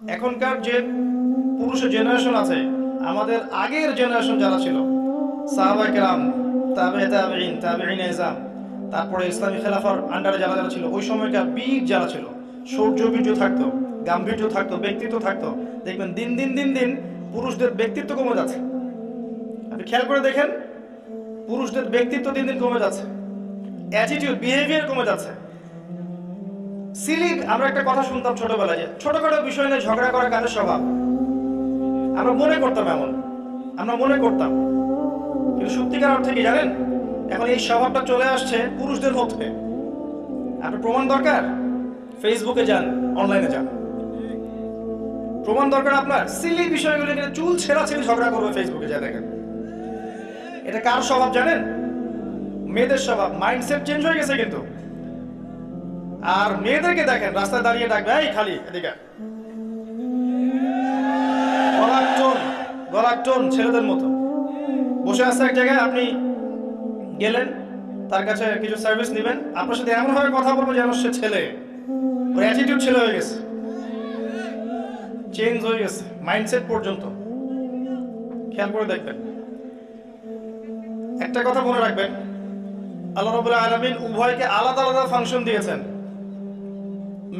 এখনকার যে পুরুষের জেনারেশন আছে, আমাদের আগের জেনারেশন যারা ছিল, সাহাবায়ে কেরাম, তাবেঈন, তাবেঈন ইজাম, তারপরে ইসলামী খেলাফার আন্ডারে যারা যারা ছিল, ওই সময়কার বীর যারা ছিল, শৌর্য বীর্য থাকতো, গাম্ভীর্য থাকতো, ব্যক্তিত্ব থাকতো, দেখবেন দিন দিন দিন দিন পুরুষদের ব্যক্তিত্ব কমে যাচ্ছে। আপনি খেয়াল করে দেখেন, পুরুষদের ব্যক্তিত্ব দিন দিন কমে যাচ্ছে, অ্যাটিটিউড, বিহেভিয়ার কমে যাচ্ছে। সিলি, আমরা একটা কথা শুনতাম ছোটবেলায়, যে ছোটখাটো বিষয় নিয়ে ঝগড়া করা কাদের স্বভাব। আমরা মনে করতাম এমন, আমরা মনে করতাম, কিন্তু সত্যিকার অর্থে কি জানেন, এখন এই স্বভাবটা চলে আসছে পুরুষদের মধ্যে। আপনার প্রমাণ দরকার, ফেসবুকে যান, অনলাইনে যান, প্রমাণ দরকার আপনার। সিলি বিষয়গুলো নিয়ে চুল ছেঁড়াছেড়ি ঝগড়া করবে ফেসবুকে, যা দেখেন। এটা কার স্বভাব জানেন? মেয়েদের স্বভাব। মাইন্ডসেট চেঞ্জ হয়ে গেছে কিন্তু। আর মেয়েদেরকে দেখেন রাস্তায় দাঁড়িয়ে ডাকবে, এই খালি এদিকে, গলার টোন ছেলেদের মতো। বসে আছে এক জায়গায়, আপনি গেলেন তার কাছে কিছু সার্ভিস নেবেন, আপনার সাথে এমন ভাবে কথা বলবো যেন সে ছেলে, ওর অ্যাটিটিউড ছেলে হয়ে গেছে, চেঞ্জ হয়ে গেছে মাইন্ডসেট পর্যন্ত। খেয়াল করে দেখবেন। একটা কথা মনে রাখবেন, আল্লাহ রাব্বুল আলামিন উভয়কে আলাদা আলাদা ফাংশন দিয়েছেন।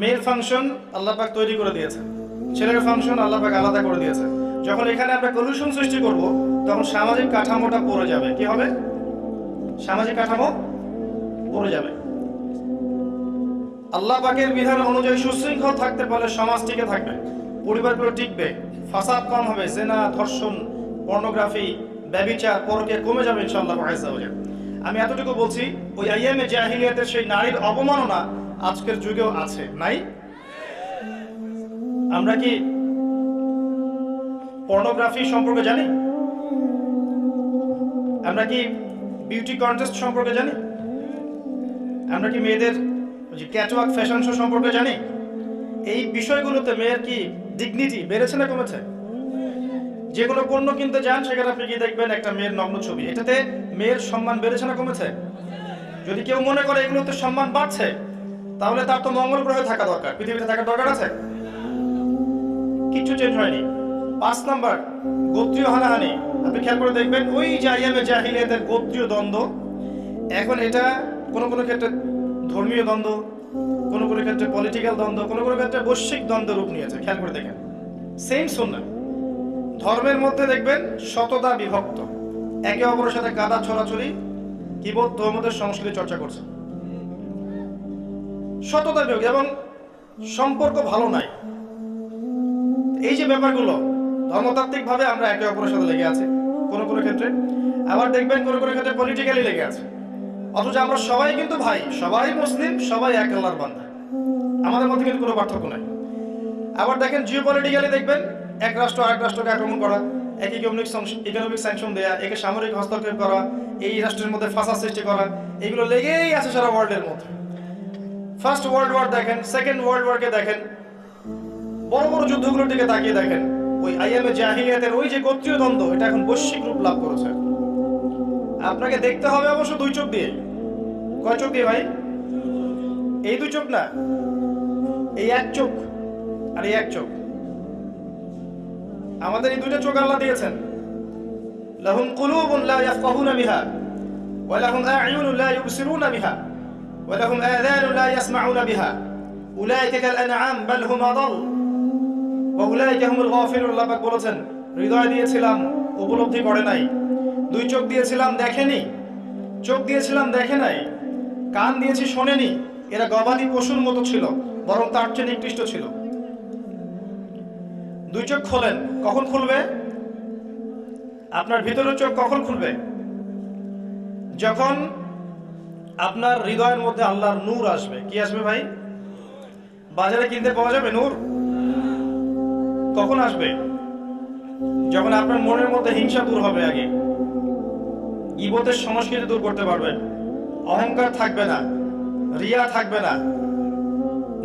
মেয়ের ফাংশন আল্লাহ পাক তৈরি করে দিয়েছেন, ছেলের ফাংশন আল্লাহ পাক আলাদা করে দিয়েছেন। যখন এখানে আমরা কলিউশন সৃষ্টি করব, তখন সামাজিক কাঠামোটা পড়ে যাবে। কি হবে? সামাজিক কাঠামো পড়ে যাবে। আল্লাহ পাকের বিধান অনুযায়ী সুশৃঙ্খল থাকতে পারলে সমাজ টিকে থাকবে, পরিবারগুলো টিকবে, ফাসাদ কম হবে, জেনা, ধর্ষণ, পর্নোগ্রাফি, ব্যভিচার, পরকীয়া কমে যাবে ইনশাআল্লাহ আযজা ওয়া জাল। আমি এতটুকু বলছি, ওই আইয়ামে জাহিলিয়াতের সেই নারীর অবমাননা আজকের যুগেও আছে, নাই? আমরা কি পর্নোগ্রাফি সম্পর্কে জানি? আমরা কি বিউটি কন্টেস্ট সম্পর্কে জানি? আমরা কি মেয়েদের যে ক্যাটওয়াক ফ্যাশন শো সম্পর্কে জানি? এই বিষয়গুলোতে মেয়ের কি ডিগনিটি বেড়েছে না কমেছে? যে কোনো পণ্য কিনতে যান, সেখানে আপনি কি দেখবেন একটা মেয়ের নগ্ন ছবি, এটাতে মেয়ের সম্মান বেড়েছে না কমেছে? যদি কেউ মনে করে এগুলোতে সম্মান বাড়ছে, তাহলে তার তো মঙ্গল গ্রহে থাকা দরকার, পৃথিবীতে থাকার দরকার আছে? কিচ্ছু চেঞ্জ হয়নি। 5 নাম্বার, গোত্রীয় হানাহানি। আপনি খেয়াল করে দেখবেন, ওই যে আইয়ামে জাহিলিয়াতের গোত্রীয় দ্বন্দ্ব, এখন এটা কোনো কোনো ক্ষেত্রে ধর্মীয় দ্বন্দ্ব, কোনো কোনো ক্ষেত্রে পলিটিক্যাল দ্বন্দ্ব, কোনো কোনো ক্ষেত্রে বৈশ্বিক দ্বন্দ্ব রূপ নিয়েছে। খেয়াল করে দেখেন, সেম সুন্নাহ। ধর্মের মধ্যে দেখবেন শতদা বিভক্ত, একে অপরের সাথে গাদা ছড়াছড়ি, কিবত ধর্মদের সংস্কৃতি চর্চা করছে, শতদা বিভক্ত, এবং সম্পর্ক ভালো নাই। এই যে ব্যাপারগুলো, ধর্মতাত্ত্বিক ভাবে আমরা একে অপরের সাথে লেগে আছি কোনো কোনো ক্ষেত্রে, আবার দেখবেন কোনো কোনো ক্ষেত্রে পলিটিক্যালি লেগে আছে। অথচ আমরা সবাই কিন্তু ভাই, সবাই মুসলিম, সবাই এক আল্লাহর বান্দা, আমাদের মধ্যে কিন্তু কোনো পার্থক্য নাই। আবার দেখেন জিওপলিটিক্যালি দেখবেন, এক রাষ্ট্র আরেক রাষ্ট্রকে আক্রমণ করা, এক ইকোনমিক স্যাংশন দেয়া, একে সামরিক হস্তক্ষেপ করা, এই রাষ্ট্রের মধ্যে ফাসাদ সৃষ্টি করা, এগুলো লেগেই আছে সারা ওয়ার্ল্ডের মধ্যে। ফার্স্ট ওয়ার্ল্ড ওয়ার দেখেন, সেকেন্ড ওয়ার্ল্ড ওয়ারকে দেখেন, বড় বড় যুদ্ধগুলোর দিকে তাকিয়ে দেখেন, ওই আইয়ামে জাহিলিয়াতের ওই যে গোত্রীয় দ্বন্দ্ব, এটা এখন বৈশ্বিক রূপ লাভ করেছে। আপনাকে দেখতে হবে অবশ্য 2 চোখ দিয়ে। কয় চোখ দিয়ে ভাই? এই 2 চোখ না, এই 1 চোখ আর এই 1 চোখ। আমাদের এই 2টা চোখ আল্লাহ দিয়েছেন। লাহুম কুলুবুন লা ইয়াফকাহুনা বিহা ওয়া লাহুম আ'য়ুনুন লা ইউবসিরুনা বিহা ওয়া লাহুম আযানুন লা ইয়াসমাউনা বিহা উলাইকা কাল আনআম বাল হুম আদাল ওয়া উলাইকা হুমুল গাফিলুন। আল্লাহ পাক বলেছেন, হৃদয় দিয়েছিলাম উপলব্ধি করে নাই, 2 চোখ দিয়েছিলাম দেখেনি, চোখ দিয়েছিলাম দেখে নাই, কান দিয়েছি শোনেনি, এরা গবাদি পশুর মতো ছিল, বরং তার চেয়ে নিকৃষ্ট ছিল। 2 চোখ খোলেন, কখন খুলবে? আপনার ভিতরের চোখ কখন খুলবে? যখন আপনার হৃদয়ের মধ্যে আল্লাহর নূর আসবে। কি আসবে ভাই? বাজারে কিনতে পাওয়া যাবে নূর? কখন আসবে? যখন আপনার মনের মধ্যে হিংসা দূর হবে, আগে গীবতের সংস্কৃতি দূর করতে পারবেন, অহংকার থাকবে না, রিয়া থাকবে না,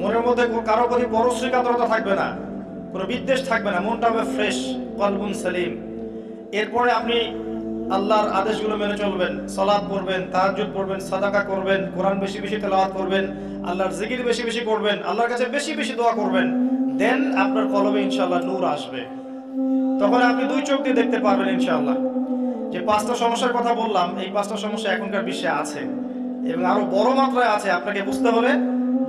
মনের মধ্যে কারো প্রতি পরশ্রী কাতরতা থাকবে না, কোনো বিদ্বেষ থাকবে না, মনটা হবে ফ্রেশ, কলবুন সালিম। এরপরে আপনি আল্লাহর আদেশগুলো মেনে চলবেন, সালাত পড়বেন, তাহাজ্জুদ পড়বেন, সাদাকা করবেন, কোরআন বেশি বেশি তেলাওয়াত করবেন, আল্লাহর জিকির বেশি বেশি করবেন, আল্লাহর কাছে বেশি বেশি দোয়া করবেন, দেন আপনার কলবে ইনশাআল্লাহ নূর আসবে। তখন আপনি দুই চোখ দিয়ে দেখতে পারবেন ইনশাআল্লাহ। যে 5টা সমস্যার কথা বললাম, এই 5টা সমস্যা এখনকার বিশ্বে আছে এবং আরো বড় মাত্রায় আছে। আপনাকে বুঝতে হলে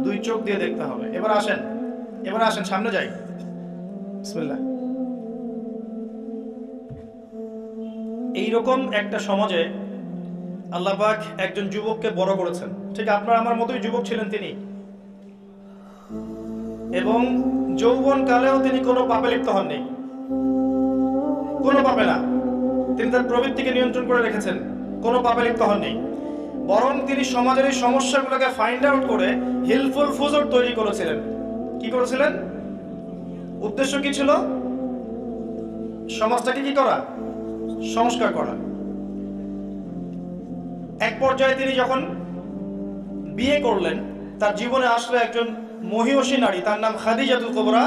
দুই চোখ দিয়ে দেখতে হবে। এবার আসেন সামনে যাই। বিসমিল্লাহ। এইরকম একটা সমাজে আল্লাহ পাক একজন যুবককে বড় করেছেন। ঠিক আপনার আমার মতোই যুবক ছিলেন তিনি, এবং যৌবন কালেও তিনি কোনো পাপে লিপ্ত হননি, কোনো পাপে না। তিনি তার প্রবৃত্তিকে নিয়ন্ত্রণ করে রেখেছেন, কোনো পাপে লিপ্ত হননি। বরং তিনি সমাজের এই সমস্যাগুলোকে ফাইন্ড আউট করে হিলফুল ফুজুর তৈরি করেছিলেন। কি করেছিলেন? উদ্দেশ্য কি ছিল? সমাজটাকে কি করা? সংস্কার করা। এক পর্যায়ে তিনি যখন বিয়ে করলেন, তার জীবনে আসলো একজন মহিয়সী নারী, তার নাম খাদিজাতুল কুবরা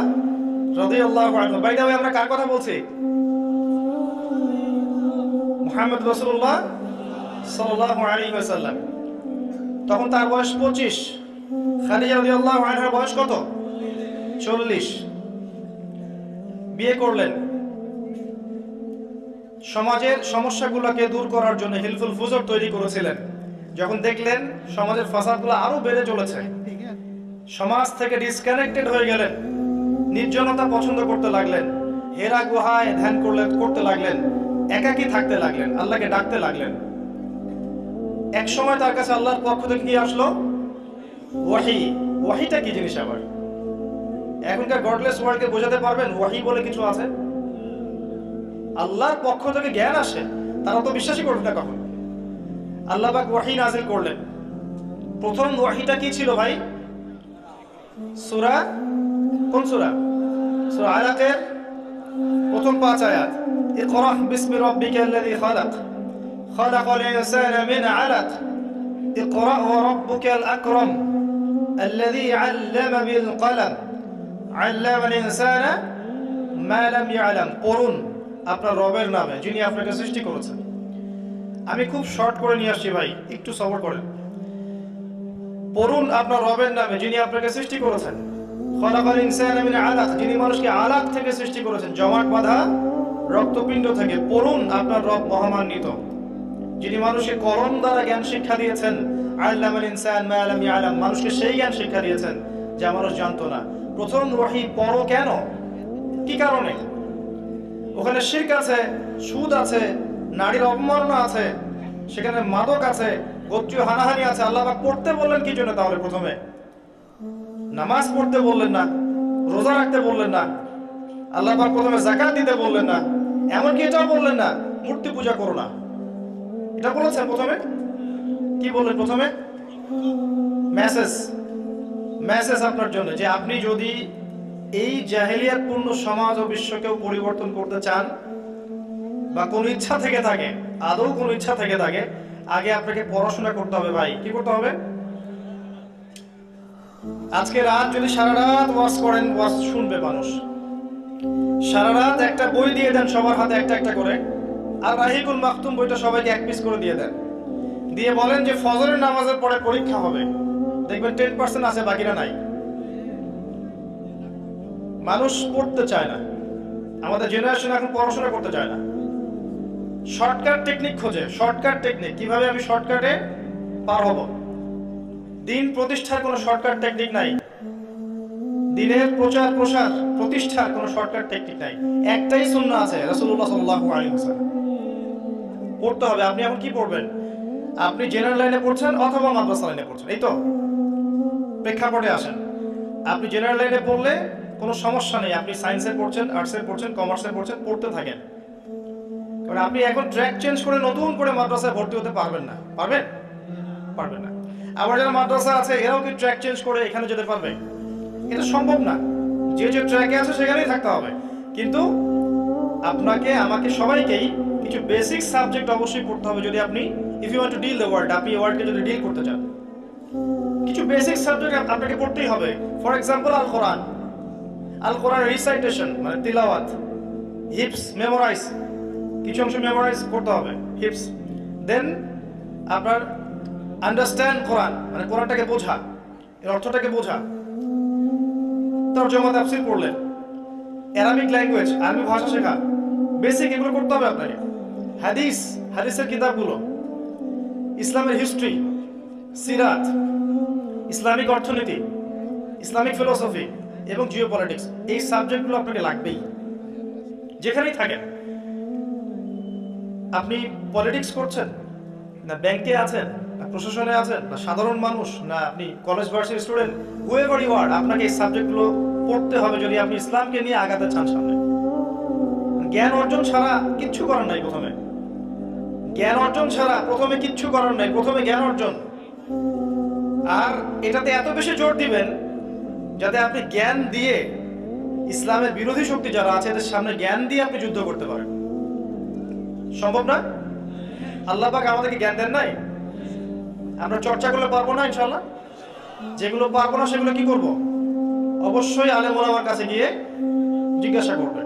রাদিয়াল্লাহু আনহা। বাই দ্য ওয়ে, আমরা কার কথা বলছি? মুহাম্মদ রাসূলুল্লাহ সাল্লাল্লাহু আলাইহি ওয়াসাল্লাম। তখন তার বয়স 25, খাদিজা রাদিয়াল্লাহু আনহার বয়স কত? 40। বিয়ে করলেন। সমাজের সমস্যাগুলোকে দূর করার জন্য হিলফুল ফুজুর তৈরি করেছিলেন। যখন দেখলেন সমাজের ফাসাদগুলো আরো বেড়ে চলেছে, সমাজ থেকে ডিসকানেক্টেড হয়ে গেলেন, নির্জনতা পছন্দ করতে লাগলেন, হেরা গুহায় ধ্যান করতে লাগলেন, একাকী থাকতে লাগলেন, আল্লাহকে ডাকতে লাগলেন। এক সময় তার কাছে আল্লাহর পক্ষ থেকে কি আসলো? ওয়াহি। ওয়াহিটা কি জিনিস আবার? এখনকার গডলেস ওয়ার্ল্ডকে বোঝাতে পারবেন ওয়াহি বলে কিছু আছে? আল্লাহর পক্ষ থেকে জ্ঞান আসে, তারা তো বিশ্বাসই করবে না কখন। আল্লাহ পাক ওয়াহি নাজিল করলেন। প্রথম ওয়াহিটা কি ছিল ভাই? সূরা, কোন সূরা? সূরা আলাকের প্রথম 5 আয়াত। ইকরা বিসমি রাব্বিকাল্লাযী খালাক, খালাকাল ইনসানা মিন আলাক, ইকরা ওয়া রাব্বুকাল আকরাম, আল্লাযী আল্লামা বিল কলম, আল্লামাল ইনসানা মা লাম ইয়ালাম। পড়ুন আপনার রবের নামে, যিনি আপনাকে সৃষ্টি করেছেন। আমি খুব শর্ট করে নিয়ে আসছি ভাই, একটু সবর করেন। পড়ুন আপনার রবের নামে, যিনি আপনাকে সৃষ্টি করেছেন। খালাকাল ইনসানা মিন আলাক, যিনি মানুষকে আলাক থেকে সৃষ্টি করেছেন, জমাট বাঁধা রক্তপিণ্ড থেকে। পড়ুন আপনার রব মহামান্বিত, যিনি মানুষকে কলম দ্বারা জ্ঞান শিক্ষা দিয়েছেন। আল্লামাল ইনসান মা লাম ইয়ালাম, মানুষকে সেই জ্ঞান শিক্ষা দিয়েছেন যা মানুষ জানতো না। প্রথম ওয়াহি পড়ো কেন? কি কারণে? ওখানে শিরক আছে, সুদ আছে, নারীর অবমাননা আছে, সেখানে মাদক আছে, গোত্রীয় হানাহানি আছে। আল্লাহ পাক পড়তে বললেন কি জন্য? তাহলে প্রথমে নামাজ পড়তে বললেন না, রোজা রাখতে বললেন না, আল্লাহ পাক প্রথমে যাকাত দিতে বললেন না, এমনকি এটাও বললেন না মূর্তি পূজা করো না। এটা বলেছেন প্রথমে? কি বললেন প্রথমে? মেসেজ আপনার জন্য, যে আপনি যদি এই জাহেলিয়াত পূর্ণ সমাজ ও বিশ্বকেও পরিবর্তন করতে চান, বা কোন ইচ্ছা থেকে থাকে, আদৌ কোন ইচ্ছা থেকে থাকে, আগে আপনাকে পড়াশোনা করতে হবে ভাই। কি করতে হবে? আজকে রাত যদি সারা রাত ওয়াজ করেন, ওয়াজ শুনবে মানুষ। সারা রাত একটা বই দিয়ে দেন সবার হাতে একটা একটা করে, আর রাহিকুল মাকতুম বইটা সবাইকে এক পিস করে দিয়ে দেন, দিয়ে বলেন যে ফজরের নামাজের পরে পরীক্ষা হবে, দেখবেন 10% আছে, বাকিরা নাই। মানুষ পড়তে চায় না, আমাদের জেনারেশন এখন পড়াশোনা করতে চায় না, শর্টকাট টেকনিক খোঁজে। শর্টকাট টেকনিক, কিভাবে আমি শর্টকাটে পার হব। দিন প্রতিষ্ঠার কোনো শর্টকাট টেকনিক নাই, দিনের প্রচার প্রসার প্রতিষ্ঠার কোনো শর্টকাট টেকনিক নাই। একটাই সুন্নাহ আছে, রাসূলুল্লাহ সাল্লাল্লাহু আলাইহি ওয়াসাল্লাম। পড়তে হবে। আপনি এখন কি পড়বেন? আপনি জেনারেল লাইনে পড়ছেন অথবা মাদ্রাসা লাইনে পড়ছেন, এই তো? প্রেক্ষাপটে আসেন। আপনি জেনারেল লাইনে পড়লে কোনো সমস্যা নেই, আপনি সায়েন্সে পড়ছেন, আর্টসে পড়ছেন, কমার্সে পড়ছেন, পড়তে থাকেন। কারণ আপনি এখন ট্র্যাক চেঞ্জ করে নতুন করে মাদ্রাসায় ভর্তি হতে পারবেন না। পারবেন? পারবেন না। আবার যারা মাদ্রাসা আছে এরাও কি ট্র্যাক চেঞ্জ করে এখানে যেতে পারবে? এটা সম্ভব না। যে যে ট্র্যাকে আছে সেখানেই থাকতে হবে। কিন্তু আপনাকে, আমাকে, সবাইকেই কিছু বেসিক সাবজেক্ট অবশ্যই পড়তে হবে। যদি আপনি if you want to deal the world, আপনি এই ওয়ার্ল্ডকে যদি ডিল করতে চান, কিছু বেসিক সাবজেক্ট আপনাকে পড়তেই হবে। For example Al Quran. Al Quran recitation মানে তিলাওয়াত, হিপস, মেমোরাইজ, কিছু অংশ মেমোরাইজ করতে হবে, হিপস। দেন আপনার আন্ডারস্ট্যান্ড কোরআন, মানে কোরআনটাকে বোঝা, এর অর্থটাকে বোঝা। তরজমা তাফসীর পড়লেন, অ্যারাবিক ল্যাঙ্গুয়েজ, আরবি ভাষা শেখা, বেসিক এগুলো করতে হবে আপনাকে। হাদিসের কিতাবগুলো, ইসলামের হিস্ট্রি, সিরাত, ইসলামিক অর্থনীতি, ইসলামিক ফিলোসফি এবং জিও পলিটিক্স, এই সাবজেক্টগুলো আপনাকে লাগবেই যেখানেই থাকেন। আপনি পলিটিক্স করছেন, না ব্যাংকে আছেন, না প্রশাসনে আছেন, না সাধারণ মানুষ, না আপনি college varsity student, whoever you are, আপনাকে এই সাবজেক্টগুলো পড়তে হবে যদি আপনি ইসলামকে নিয়ে আগাতে চান সামনে। জ্ঞান অর্জন ছাড়া কিচ্ছু করার নাই। জ্ঞান অর্জন ছাড়া প্রথমে কিচ্ছু করার নাই, প্রথমে জ্ঞান অর্জন। আর এটাতে এত বেশি জোর দিবেন যাতে আপনি জ্ঞান দিয়ে ইসলামের বিরোধী শক্তি যারা আছে এদের সামনে জ্ঞান দিয়ে আপনি যুদ্ধ করতে পারেন। সম্ভব না? আল্লাহ পাক আমাদেরকে জ্ঞান দেন নাই? আমরা চর্চা করলে পারবো না ইনশাআল্লাহ? যেগুলো পারবো না সেগুলো কি করব? অবশ্যই আলেম ওলামার কাছে গিয়ে জিজ্ঞাসা করবে।